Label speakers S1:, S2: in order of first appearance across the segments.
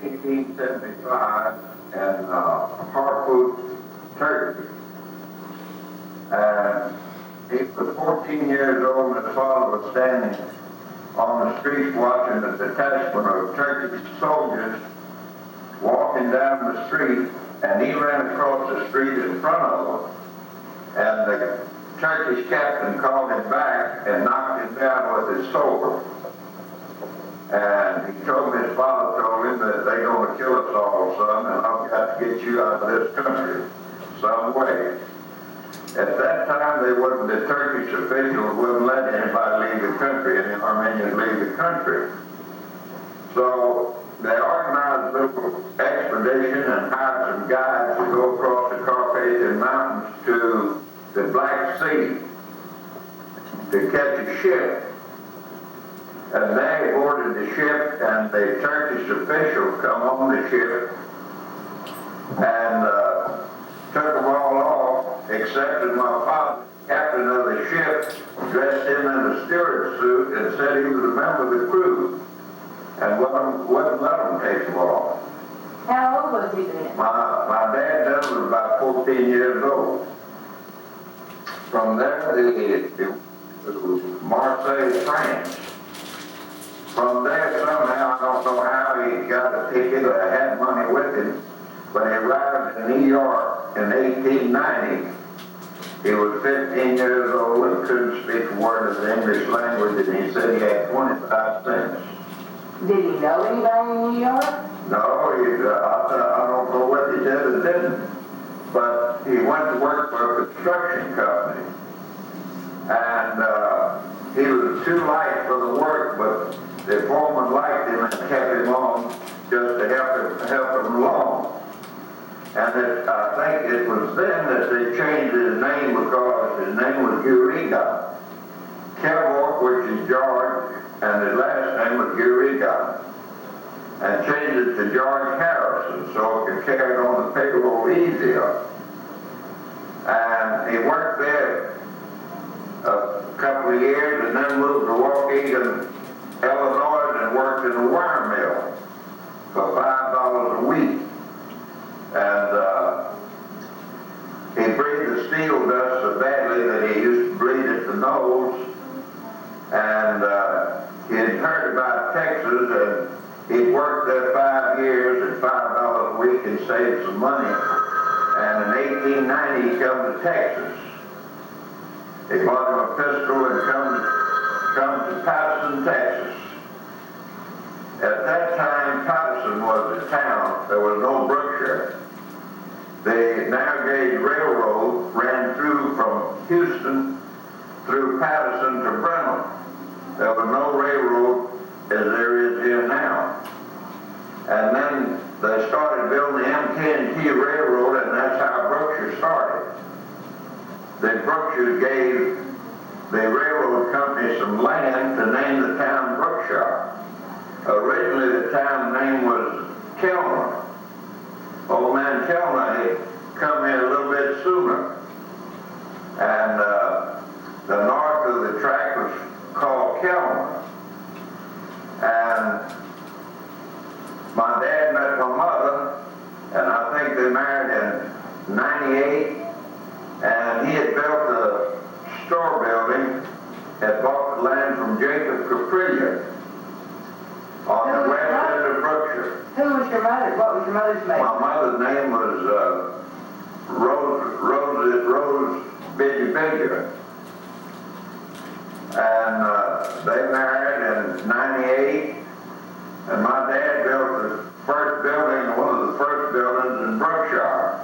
S1: 1875 in Harpoot, Turkey. And he was 14 years old, and his father was standing on the street watching a detachment of Turkish soldiers walking down the street, and he ran across the street in front of them. And the Turkish captain called him back and knocked him down with his sword. And he told me, his father told him that they're going to kill us all, son, and I've got to get you out of this country some way. At that time, the Turkish officials wouldn't let anybody leave the country, any Armenians leave the country. So they organized a little expedition and hired some guides to go across the Carpathian Mountains to the Black Sea to catch a ship. And they boarded the ship, and the Turkish officials come on the ship and took them all off, except my father, captain of the ship, dressed him in a steward suit and said he was a member of the crew, and wouldn't let them take them off.
S2: How old was he then?
S1: My dad then was about 14 years old. From there, to Marseille, France. From there, somehow, I don't know how he got a ticket or had money with him, but he arrived in New York in 1890. He was 15 years old and couldn't speak a word of the English language, and he said he had 25 cents.
S2: Did he know anybody in New York?
S1: No, I don't know what he did or didn't, but he went to work for a construction company. And he was too light for the work, but the foreman liked him and kept him on just to help him along. And I think it was then that they changed his name because his name was Gueregian. Kevork, which is George, and his last name was Gueregian. And changed it to George Harrison so it could carry on the payroll easier. And he worked there a couple of years and then moved to Waukegan, Illinois, and worked in a wire mill for $5 a week. And he breathed the steel dust so badly that he used to bleed at the nose. And he had heard about Texas, and he'd worked there 5 years at $5 a week and saved some money. And in 1890, he come to Texas. He bought him a pistol and come to Patterson, Texas. At that time, Patterson was a town. There was no Brookshire. The narrow gauge railroad ran through from Houston through Patterson to Brenham. There was no railroad as there is here now. And then they started building the MT&T Railroad, and that's how Brookshire started. The Brookshire gave the railroad company some land to name the town Brookshire. Originally, the town name was Kellner. Old man Kellner had come in a little bit sooner. And the north of the track was called Kellner. And my dad met my mother, and I think they married in '98. And he had built a store building, had bought the land from Jacob Caprilia on the west end of Brookshire.
S2: Who was your mother? What was your mother's name?
S1: My mother's name was Rose Biddy. And they married in '98, and my dad built the first building, one of the first buildings in Brookshire.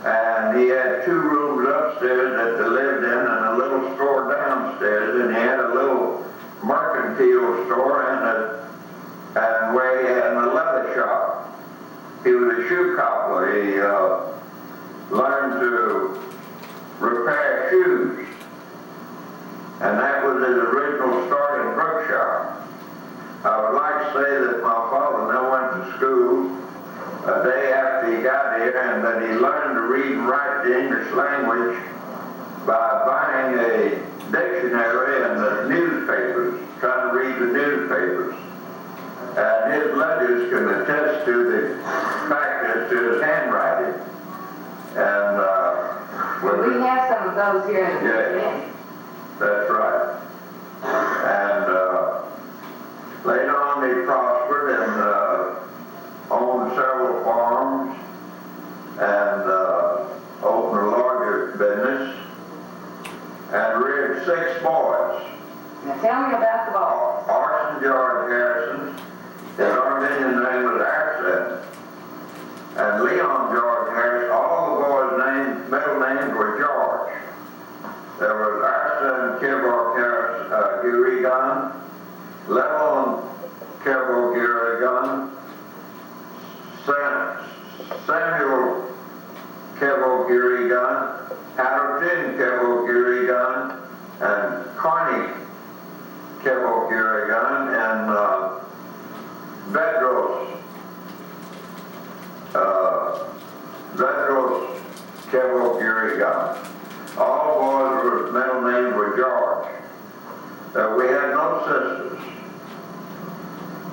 S1: And he had 2 rooms upstairs that they lived in and a little store downstairs, and he had a little mercantile store and where he had a leather shop. He was a shoe cobbler. He learned to repair shoes. And that was his original start in Brookshire. I would like to say that my father never went to school a day after he got here, and that he learned to read and write the English language by buying a dictionary and the newspapers, trying to read the newspapers. And his ledgers can attest to the fact as to his handwriting. And
S2: We have some of those here in the
S1: yes,
S2: community.
S1: that's right. And later on he prospered and owned several farms and opened a larger business and reared 6 boys.
S2: Now tell me about the boys.
S1: Armenian George Harrison, his Armenian name was Harrison, and Leon George Harrison. All the boys' middle names were George. There was Arson Kevork Gueregian, Leon Kevork Gueregian, Samuel Kevork Gueregian, Harrison Kevork Gueregian, and Carney Kevork Gueregian, and Vedros Kevork Gueregian. All boys' middle names were George. We had no sisters.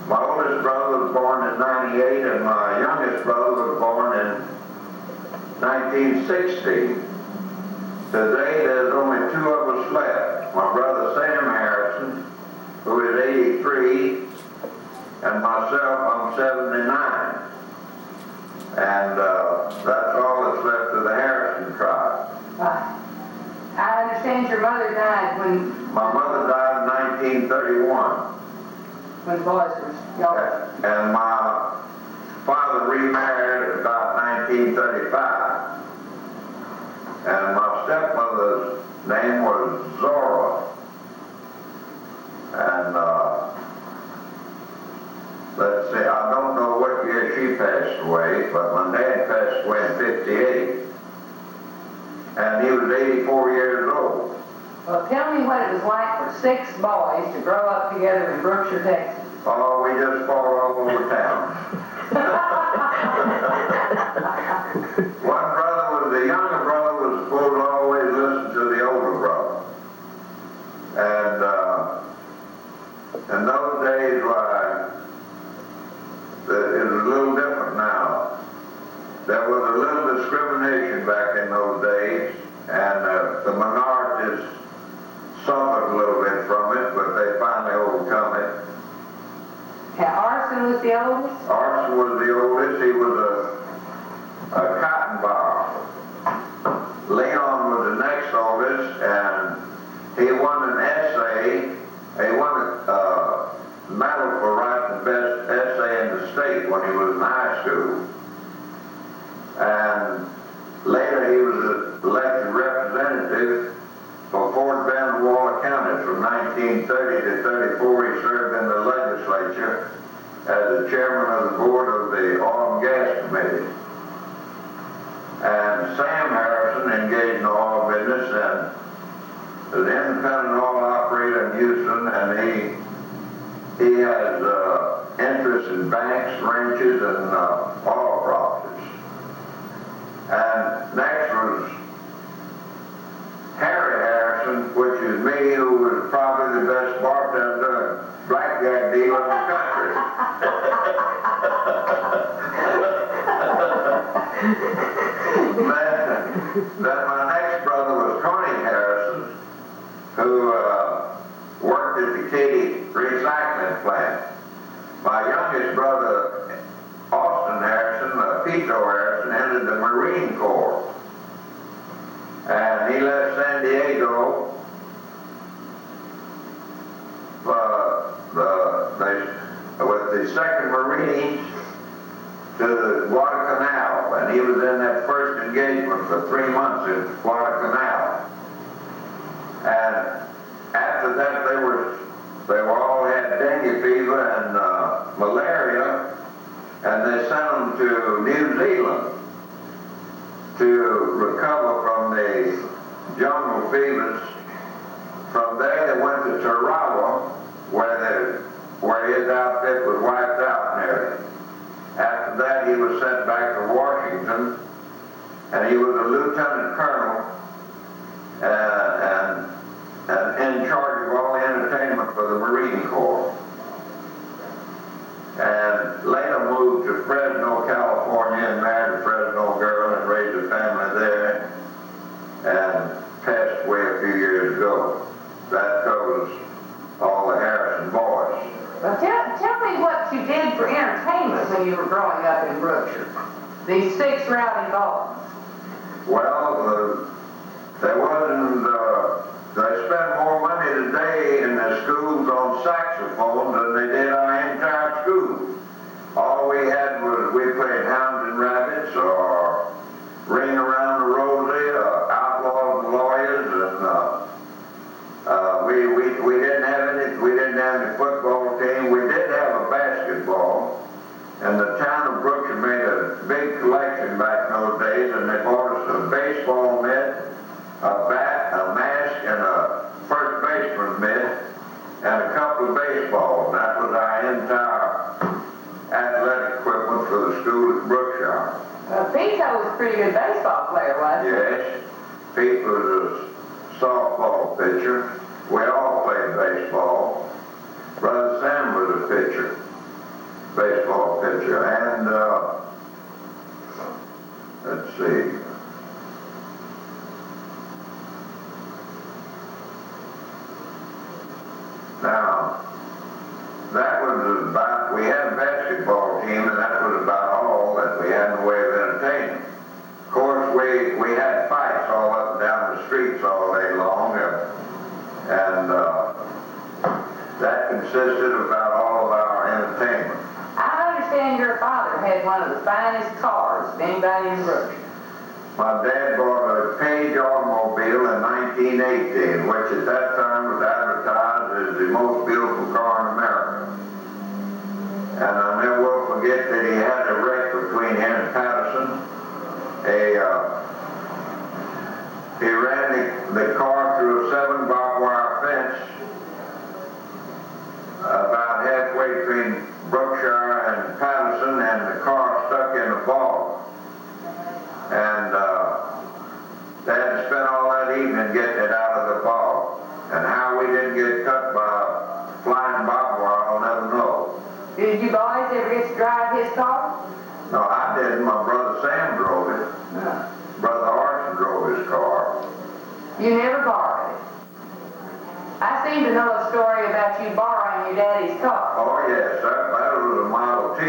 S1: My oldest brother was born in '98, and my youngest brother was born in 1960. Today, there's only 2 of us left. My brother Sam Harrison, who is 83, and myself, I'm 79. And that's all that's left of the Harrison tribe.
S2: I understand your mother died when
S1: My mother died in 1931.
S2: the boys were young.
S1: And my father remarried about 1935. And my stepmother's name was Zora. And let's see, I don't know what year she passed away, but my dad passed away in '58. And he was 84 years old.
S2: Well, tell me what it was like for 6 boys to grow up together in Brookshire, Texas.
S1: Oh, we just fought all over town. The younger brother was supposed to always listen to the older brother. And in those days, it was a little different now. There was a little discrimination back in those days, and the minorities suffered a little bit from it, but they finally overcome it.
S2: Now, Arson was the oldest?
S1: Arson was the oldest. He was a cotton bar. Leon was the next oldest, and he won an essay. He won a medal for writing the best essay in the state when he was in high school. And later he was elected representative for Fort Bend, Waller County from 1930 to 34. He served in the legislature as the chairman of the board of the Oil and Gas Committee. And Sam Harrison engaged in the oil business and was an independent oil operator in Houston, and he has interest in banks, ranches, and oil properties. And next was Harry Harrison, which is me, who was probably the best bartender, blackjack dealer in the country. Then my next brother was Connie Harrison, who worked at the Katy recycling plant. My youngest brother, Austin Harrison, Pito Harrison, entered the Marine Corps. And he left San Diego with the 2nd Marines to Guadalcanal, and he was in that first engagement for 3 months in Guadalcanal. And after that, they all had dengue fever and malaria, and they sent them to New Zealand to recover from the jungle fevers. From there, they went to Tarawa, where his outfit was wiped out and everything. After that, he was sent back to Washington, and he was a lieutenant colonel and in charge of all the entertainment for the Marine Corps. moved to Fresno, California, and married a Fresno girl and raised a family there, and passed away a few years ago. That covers all the Harrison boys.
S2: Well, tell me what you did for entertainment when you were growing up in Brookshire. These 6 rowdy boys.
S1: Well, there wasn't, they spent more money today in the schools on saxophones than they did our entire school. All we had was, we played hounds and rabbits, or ring around the rosy, or outlaws and lawyers, and we didn't have any football team. We did have a basketball, and the town of Brookshire made a big collection back in those days, and they bought us a baseball mitt, a bat, a mask, and a first baseman mitt, and a couple of baseballs. And that was our entire athletic equipment for the school at Brookshire.
S2: Pete was a pretty good baseball player, wasn't he?
S1: Yes, Pete was a softball pitcher. We all played baseball. Brother Sam was a pitcher, baseball pitcher, and let's see. Now, that was about, we had a basketball team, and that was about all that we had in the way of entertainment. Of course, we had fights all up and down the streets all day long, and that consisted of about all of our entertainment.
S2: I understand your father had one of the finest cars of anybody in Brookshire.
S1: My dad bought a Page automobile in 1918, which at that time was advertised as the most beautiful car in America. And I never will forget that he had a wreck between him and Patterson. He ran the car through a 7 barbed wire fence about halfway between Brookshire and Patterson, and the car stuck in a bog. And they had to spend all that evening getting it out of the bog. And how we didn't get cut by flying barbed wire, I'll never know.
S2: Did you boys ever get to drive his car?
S1: No, I didn't. My brother Sam drove it. Brother Arson drove his car.
S2: You never borrowed it. I seem to know a story about you borrowing your daddy's car.
S1: Oh yes, that was a Model T.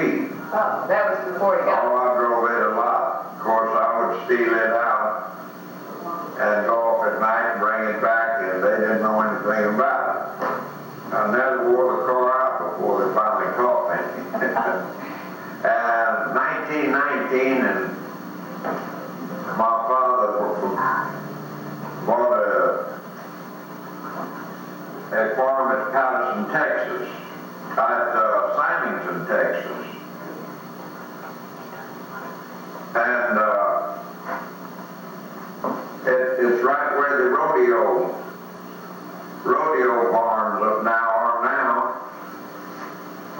S2: Oh, that was before he got it.
S1: Oh, I drove it a lot. Of course, I would steal it out and go off at night and bring it back, and they didn't know anything about it. I never wore the car out before they finally caught me. And 1919, and my father bought a farm at Patterson, Texas, at Symington, Texas. And it's right where the rodeo barns up now are now.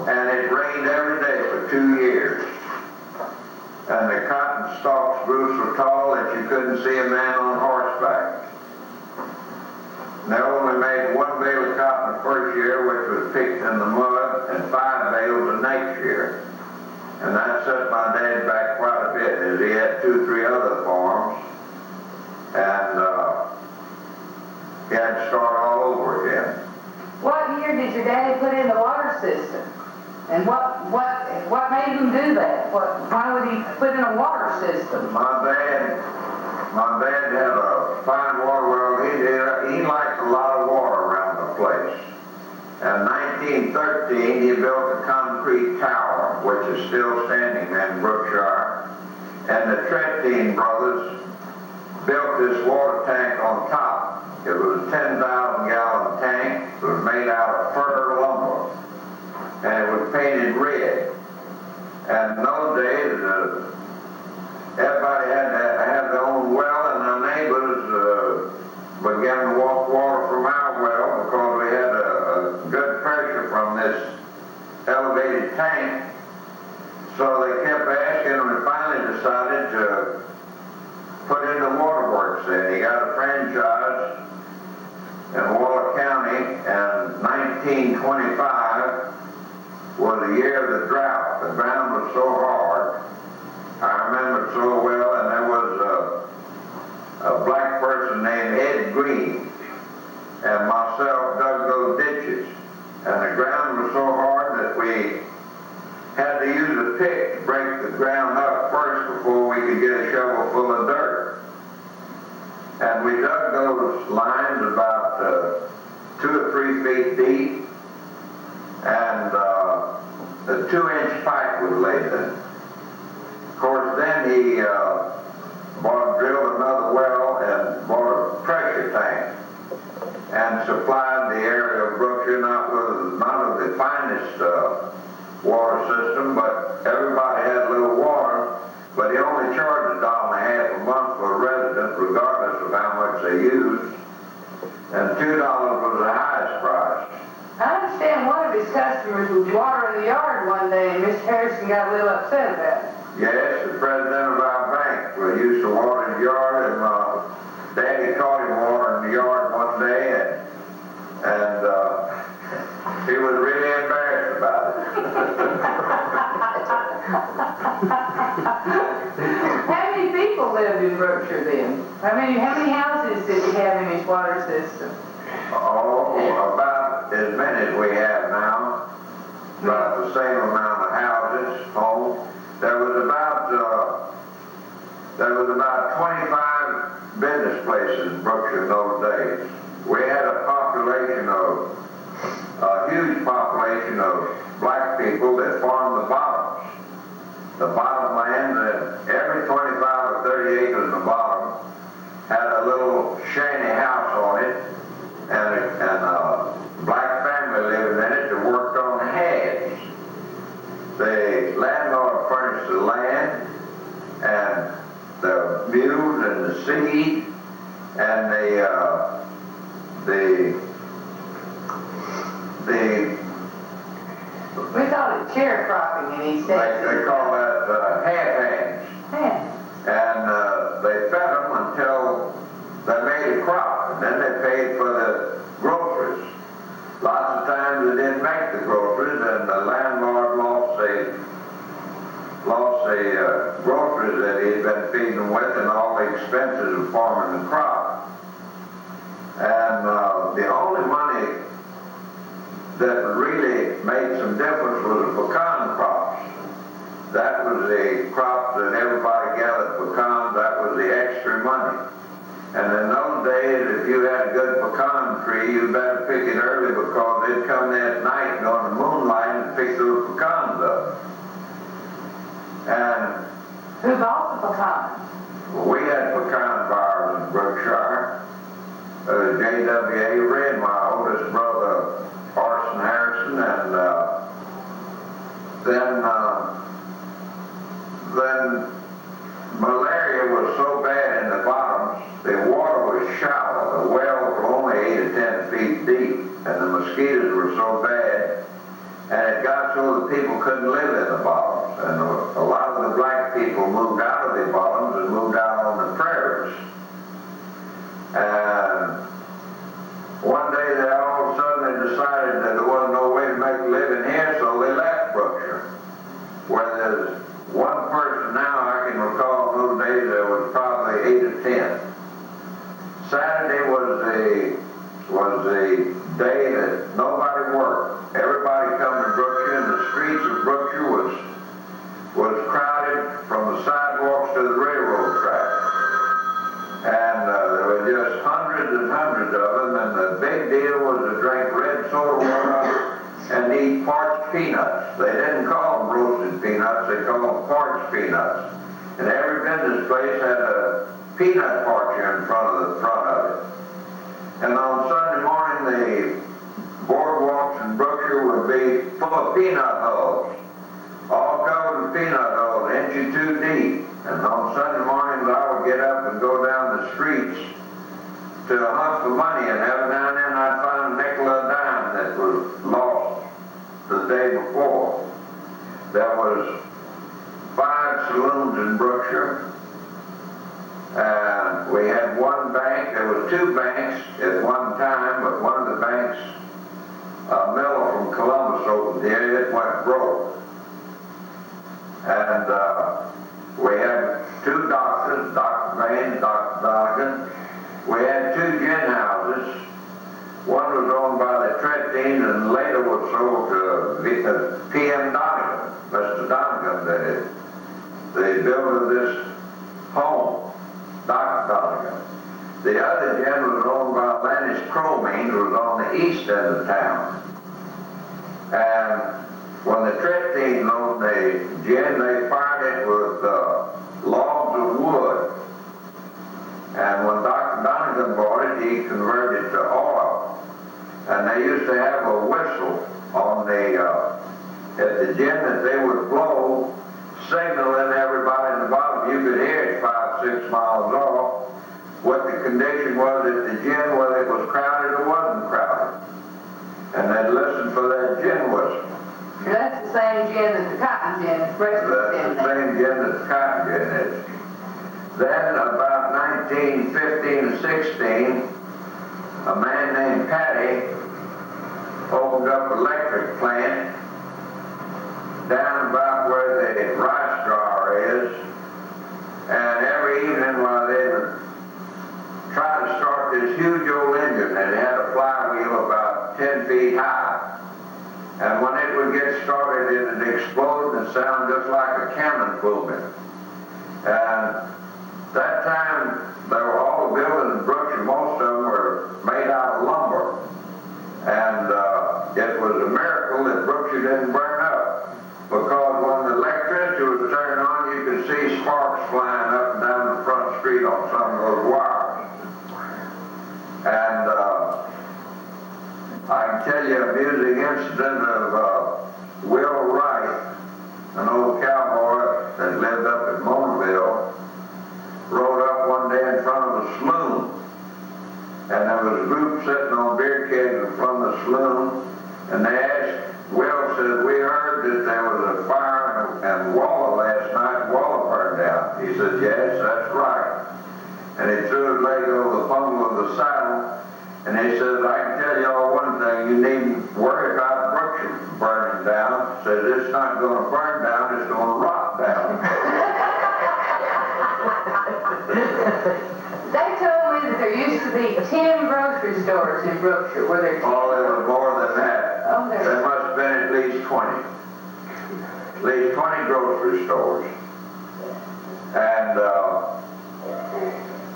S1: And it rained every day for 2 years. And the cotton stalks grew so tall that you couldn't see a man on horseback. And they only made 1 bale of cotton the first year, which was picked in the mud, and 5 bales the next year. And that set my dad back quite a bit, as he had 2 or 3 other farms, and he had to start all over again.
S2: What year did your daddy put in the water system? And what made him do that? Why would he put in a water system?
S1: My dad had a fine water well. He liked a lot of water around the place. In 1913, he built a concrete tower, which is still standing in Brookshire. And the Trentine brothers built this water tank on top. It was a 10,000-gallon tank. It was made out of fir lumber. And it was painted red. And in those days, everybody had to have their own well, and our neighbors began to walk water from our well because we had a good pressure from this elevated tank. So they kept asking, and we finally decided to put in the waterworks in. He got a franchise in Waller County, and 1925 was the year of the drought. drought. The ground was so hard. I remember it so well, and there was a black person named Ed Green and myself dug those ditches. And the ground was so hard that we had to use a pick to break the ground up first before we could get a shovel full of dirt. And we dug those lines about 2 or 3 feet deep, and the 2-inch pipe was laid in. Of course, then he drilled another well and bought a pressure tank and supplied the area of Brookshire not of the finest water system, but everybody had a little water, but he only charged $1.50 a month for a resident regardless of how much they used, and $2 was the highest price.
S2: I understand one of his customers was watering the yard one day, and Mr. Harrison got a little upset about it.
S1: Yes, the president of our bank. We used to water his yard, and Daddy caught him watering the yard one day, and he was really embarrassed about it.
S2: How many people lived in Brookshire then? How many houses did he have in his water system?
S1: Oh, about as many as we have now. About the same amount of houses, homes. There was about 25 business places in Brookshire in those days. We had a huge population of black people that farmed the bottoms. The bottom land, and every 25 or 30 acres in the bottom had a little shanty house on it, and a black family living in it that worked on heads. The landlord furnished the land and the mules and the seed and
S2: We call it sharecropping in East Texas.
S1: they call that half-hands. And they fed them until they made a crop, and then they paid for the groceries. Lots of times they didn't make the groceries, and the landlord lost the groceries that he had been feeding them with, and all the expenses of farming the crop. And the only money that really made some difference was the pecan crops. That was the crop that everybody gathered pecans. That was the extra money. And in those days, if you had a good pecan tree, you better pick it early because they'd come there at night during the moonlight and pick those pecans up. And
S2: who bought the pecans?
S1: We had pecan buyers in Brookshire. J.W.A. Red, my oldest brother, Armenian Harrison, and then malaria was so bad in the bottoms, the water was shallow. The wells were only 8 or 10 feet deep, and the mosquitoes were so bad, and it got so that people couldn't live in the bottoms. And a lot of the black people moved out of the bottoms and moved out on the prairies. And one day they all suddenly decided that there wasn't no way to make a living here, so they left Brookshire. Where there's one person now, I can recall in those days there was probably 8 or 10. Saturday was the day that nobody worked. Everybody come to Brookshire, and the streets of Brookshire was crowded from the sidewalks to the railroad track. And there were just hundreds and hundreds of them, and the big deal was to drink red soda water and eat parched peanuts. They didn't call them roasted peanuts, they called them parched peanuts. And every business place had a peanut parcher in front of it. And on Sunday morning, the boardwalks in Brookshire would be full of peanut hulls, all covered with peanut hulls, 1 or 2 inches deep. And on Sunday mornings, I would get up and go down the streets to hunt for money, and every now and then I'd find a nickel or a dime that was lost the day before. There was 5 saloons in Brookshire, and we had one bank. There was 2 banks at one time, but one of the banks, a miller from Columbus opened here, it went broke. And we had two doctors, Dr. Bain, Dr. Donegan. We had two gin houses. One was owned by the Trettines and later was sold to P.M. Donegan, Mr. Donegan, the builder of this home, Dr. Donegan. The other gin was owned by Lannis Cromine, who was on the east end of town. And when the Trettines owned the gin, they fired it with logs of wood. And when Dr. Donegan bought it, he converted it to oil. And they used to have a whistle on at the gin that they would blow, signaling everybody in the bottom. You could hear it 5-6 miles off. What the condition was at the gin, whether it was crowded or wasn't crowded. And they'd listen for that gin whistle.
S2: That's the same gin that the cotton gin is.
S1: That's the same gin that the cotton gin is. Then about 1915 and 16, a man named Patty opened up an electric plant down about where the rice dryer is, and every evening while they would try to start this huge old engine, and it had a flywheel about 10 feet high, and when it would get started it would explode and sound just like a cannon booming. And that time all the buildings in Brookshire, most of them were made out of lumber, and it was a miracle that Brookshire didn't burn up, because when the electricity was turned on, you could see sparks flying up and down the front street on some of those wires. And I can tell you an amusing incident of Will Wright, an old cowboy that lived up in Monaville, rode up one day in front of a saloon, and there was a group sitting on beer kegs in front of the saloon, and they asked, Will said, "We heard that there was a fire in Walla last night, Walla burned down." He said, "Yes, that's right." And he threw his leg over the pommel of the saddle, and he says, "I can tell you all one thing, you needn't worry about Brookshire burning down." He says, "It's not going to burn down, it's going to rot down."
S2: They told me that there used to be 10 grocery stores in Brookshire. Were there 10?
S1: Oh, there was more than that.
S2: Oh,
S1: There must have been at least 20. At least 20 grocery stores. And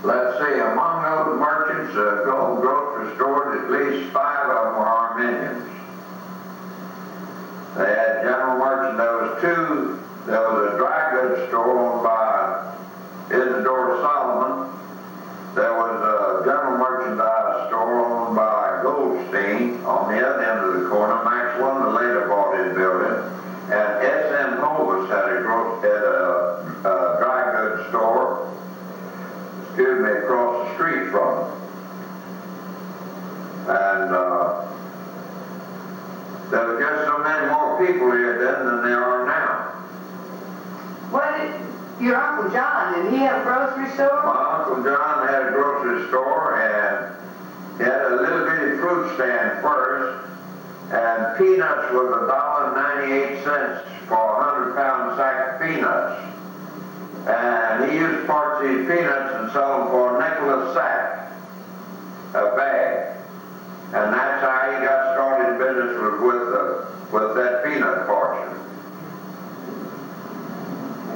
S1: let's see, among those merchants, grocery stores, at least 5 of them were Armenians. They had general merchants. There was a dry goods store owned by Isidore Solomon. There was a general merchandise store owned by Goldstein on the other end of the corner. Max Wonder later bought his building. And S.M. Hovis had a dry goods store, across the street from them. And there were just so many more people here then than there are now.
S2: Your Uncle John, did he have a grocery store?
S1: My Uncle John had a grocery store, and he had a little bitty fruit stand first, and peanuts was $1.98 for a 100-pound sack of peanuts. And he used parts of these peanuts and sold them for a nickel a sack, a bag. And that's how he got started in business, was with that peanut portion.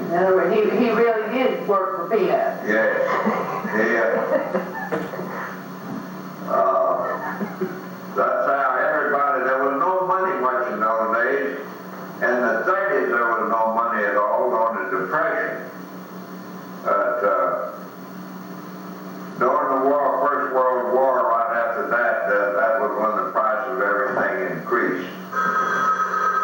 S2: In other words, he really did work for peanuts.
S1: Yes. That's how everybody, there was no money much in those days. In the 30s, there was no money at all during the Depression. But during the war, First World War, right after that, that was when the price of everything increased.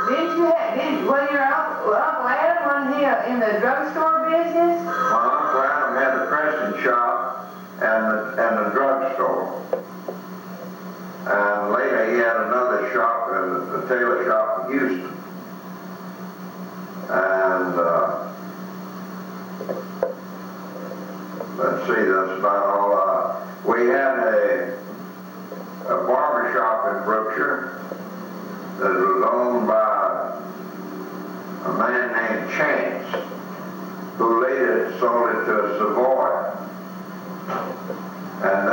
S2: Was your Uncle Adam, wasn't he in the drugstore business?
S1: My Uncle Adam had the pressing shop and the drugstore. And later he had another shop, the tailor shop in Houston. And let's see, that's about all. We had a barber shop in Brookshire that was owned by a man named Chance, who later sold it to a Savoy. And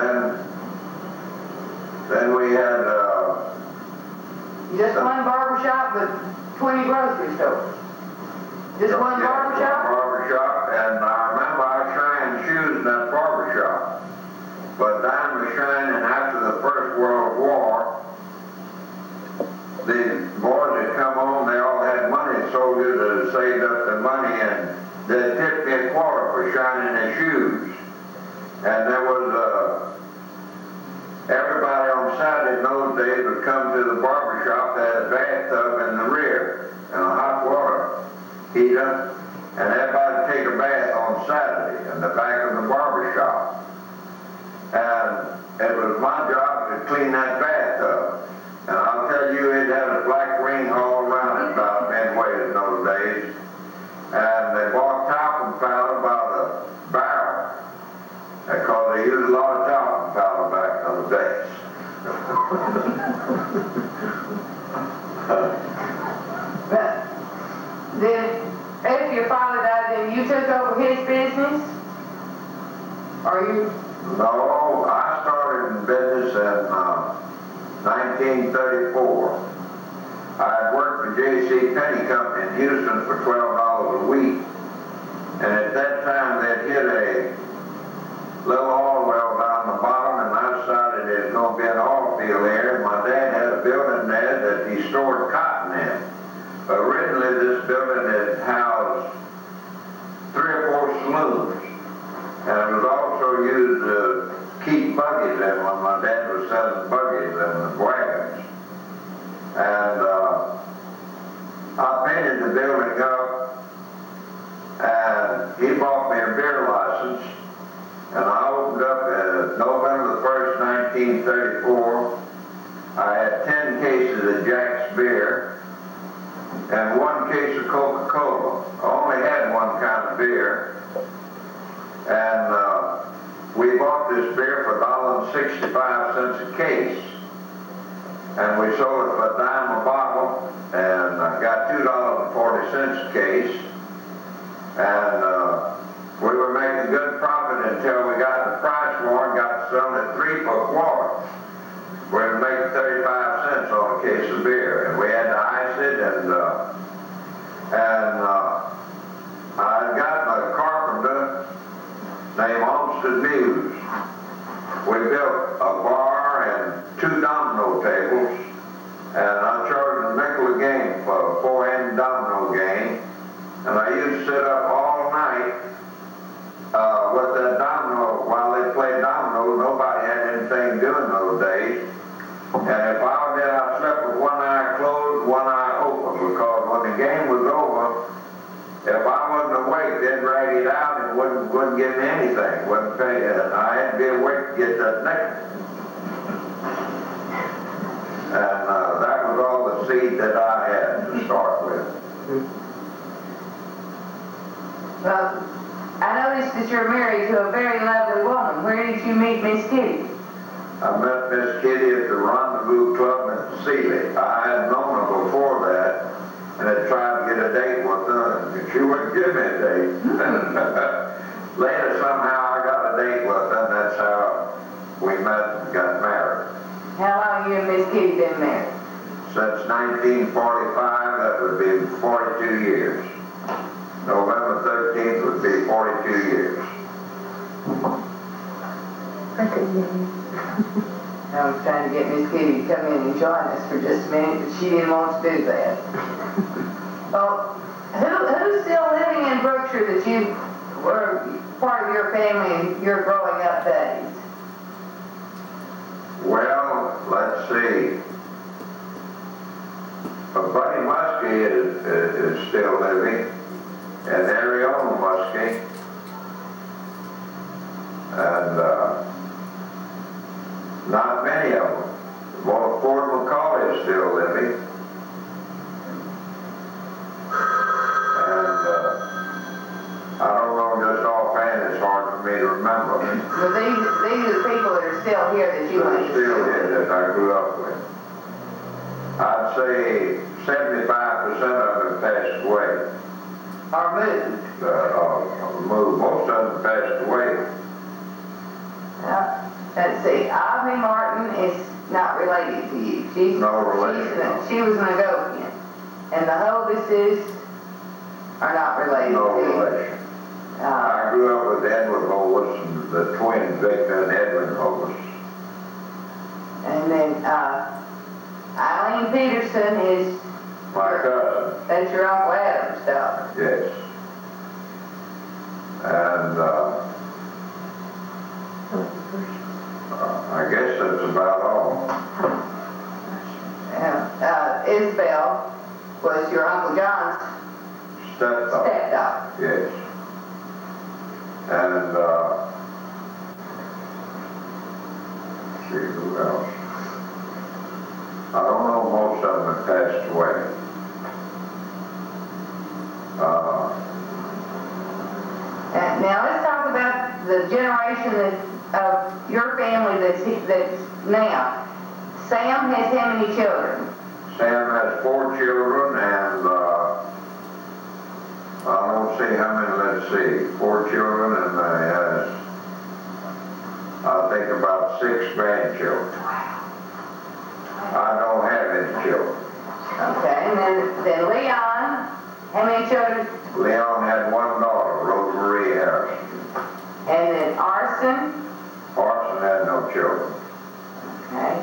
S1: then we had
S2: Just one barber shop with 20 grocery stores. Just one barber shop?
S1: One barber shop, and I remember I was trying shoes in that barber shop. But time was shining after the First World War. The boys that come home, they all had money, soldiers that had saved up their money, and they tipped me a quarter for shining their shoes. And there was everybody on Saturday in those days would come to the barber shop. They had a bathtub in the rear and a hot water heater, and everybody would take a bath on Saturday in the back of the barber shop. And it was my job to clean that bathtub. And I'll tell you, it had a black ring all around it about midway in those days. And they bought talcum powder by the barrel, because they used a lot of talcum powder back in those days.
S2: Then, after your father died, then you took over his business? Or you?
S1: No, I started in business in 1934. I had worked for J.C. Penney Company in Houston for $12 a week. And at that time, they'd hit a little oil well down the bottom, and I decided there's going to be an oil field here. And my dad had a building there that he stored cotton in. Originally, this building had housed 3 or 4 saloons. And it was also used to keep buggies in when my dad was selling buggies and wagons. And I painted the building up, and he bought me a beer license, and I opened up November the 1st, 1934. I had 10 cases of Jack's beer and 1 case of Coca-Cola. I only had one kind of beer. And we bought this beer for $1.65 a case. And we sold it for $0.10 a bottle, and I got $2.40 a case. And we were making good profit until we got the price war and got selling at $3 per quart. We were making 35 cents on a case of beer, and we had to ice it, and I got a carpenter named Olmsted Muse. We built a bar and 2 domino tables, and I charged a nickel a game for a 4-end domino game. And I used to sit up all night with that domino while they played domino. Nobody had anything to do in those days. And if I was there, I slept with one eye closed, one eye open, because when the game was over, if I wasn't awake, they'd drag it out and wouldn't give me anything. Wouldn't pay it. I had to be awake to get that nickel. And that was all the seed that I had to start with.
S2: Well, I noticed that you're married to a very lovely woman. Where did you meet Miss Kitty?
S1: I met Miss Kitty at the Rendezvous Club in Sealy. I had known her before that, and had tried to get a date with her, and she wouldn't give me a date. Later, somehow, I got a date with her, and that's how we met and got married.
S2: How long you and Miss Kitty been married?
S1: Since 1945, that would be 42 years. November 13th would be 42 years.
S2: I was trying to get Miss Kitty to come in and join us for just a minute, but she didn't want to do that. Well, who's still living in Brookshire that you were part of your family in your growing up days?
S1: Well, let's see. Buddy Muskie is still living, and Ariona Muskie, and not many of them. Well, Ford McCauley is still living, and I don't know just offhand. It's hard for me to remember.
S2: Well, these are the people that are still here that you went to
S1: Still
S2: school
S1: here
S2: with.
S1: that I grew up with. I'd say 75% of them passed away.
S2: Or moved?
S1: Moved. Most of them passed away.
S2: Let's see, Ivy Martin is not related to you. She's
S1: No relation.
S2: She was an Agopian. And the Hovises are not related
S1: No
S2: to you.
S1: relation. I grew up with Edward Hovis and the twins, Victor and Edwin Hovis.
S2: And then Eileen Peterson is
S1: My cousin.
S2: that's your Uncle Adam's daughter.
S1: Yes. And I guess that's about all.
S2: Isabel was your Uncle John's
S1: Stepdaughter.
S2: stepdaughter.
S1: Yes. And see who else? I don't know, most of them have passed away.
S2: And now let's talk about the generation of your family that's now. Sam has how many children?
S1: Sam has 4 children, and I don't see how many, let's see, 4 children, and he has, I think, about 6 grandchildren. I don't have any children.
S2: Okay, and then Leon, how many children?
S1: Leon had 1 daughter, Rosemary Harrison.
S2: And then Arson?
S1: Arson had no children.
S2: Okay.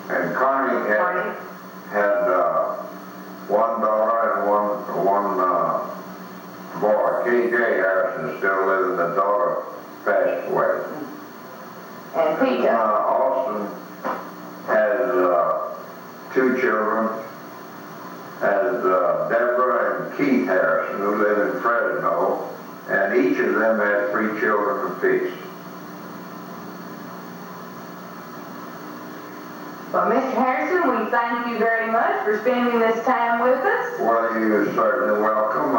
S1: And Connie had 1 daughter and one boy. K.J. Harrison is still living. The daughter passed away.
S2: And Peter?
S1: Austin has 2 children. Has Deborah and Keith Harrison, who live in Fresno, and each of them had 3 children apiece.
S2: Well, Mr. Harrison, we thank you very much for spending this time with us.
S1: Well, you're certainly welcome.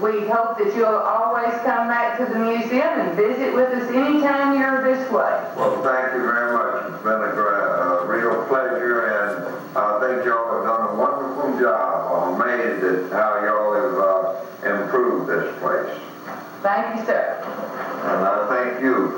S2: We hope that you'll always come back to the museum and visit with us anytime you're this way.
S1: Well, thank you very much. It's been a real pleasure, and I think y'all have done a wonderful job. I'm amazed at how y'all have improved this place.
S2: Thank you, sir.
S1: And I thank you.